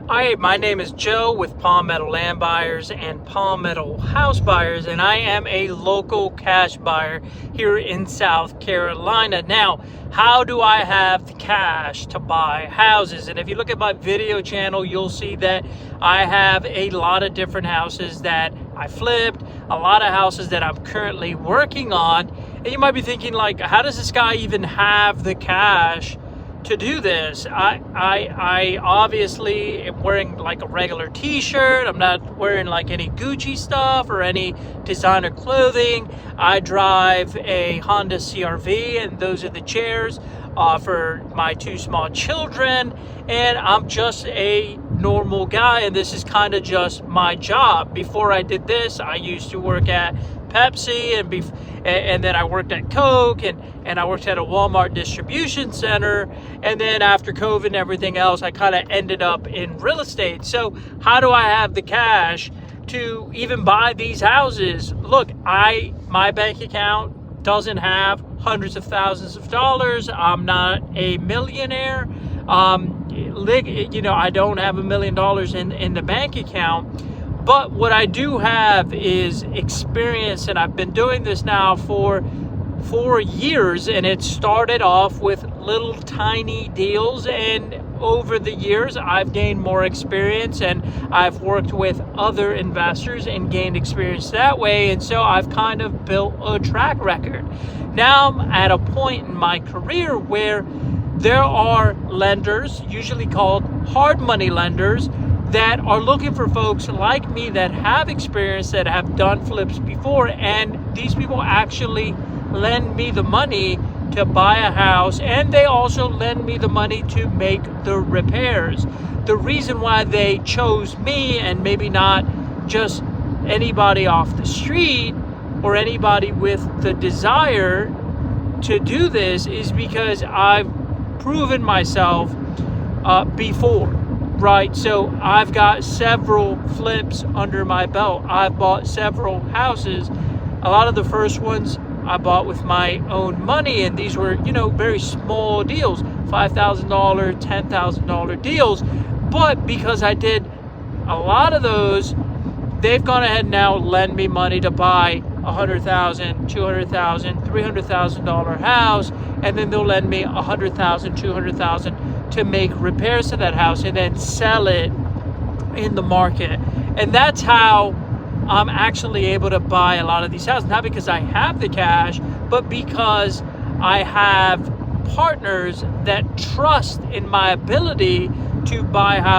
Hi, my name is Joe with Palmetto Land Buyers and Palmetto House Buyers, and I am a local cash buyer here in South Carolina. Now, how do I have the cash to buy houses? And if you look at my video channel, you'll see that I have a lot of different houses that I flipped, a lot of houses that I'm currently working on. And you might be thinking, like, how does this guy even have the cash to do this? I obviously am wearing like a regular t-shirt. I'm not wearing like any Gucci stuff or any designer clothing. I drive a Honda CR-V, and those are the chairs for my two small children, and I'm just a normal guy, and this is kind of just my job. Before I did this, I used to work at Pepsi, and then I worked at Coke, and I worked at a Walmart distribution center, and then after COVID and everything else, I kind of ended up in real estate. So how do I have the cash to even buy these houses? Look, my bank account doesn't have hundreds of thousands of dollars. I'm not a millionaire. I don't have $1 million in the bank account. But what I do have is experience, and I've been doing this now for 4 years, and it started off with little tiny deals, and over the years I've gained more experience, and I've worked with other investors and gained experience that way, and so I've kind of built a track record. Now I'm at a point in my career where there are lenders, usually called hard money lenders, that are looking for folks like me that have experience, that have done flips before, and these people actually lend me the money to buy a house, and they also lend me the money to make the repairs. The reason why they chose me and maybe not just anybody off the street or anybody with the desire to do this is because I've proven myself before. Right, so I've got several flips under my belt. I've bought several houses. A lot of the first ones I bought with my own money, and these were, very small deals, $5,000, $10,000 deals. But because I did a lot of those, they've gone ahead and now lend me money to buy $100,000, $200,000, $300,000 house, and then they'll lend me $100,000, $200,000 to make repairs to that house and then sell it in the market. And that's how I'm actually able to buy a lot of these houses, not because I have the cash, but because I have partners that trust in my ability to buy houses.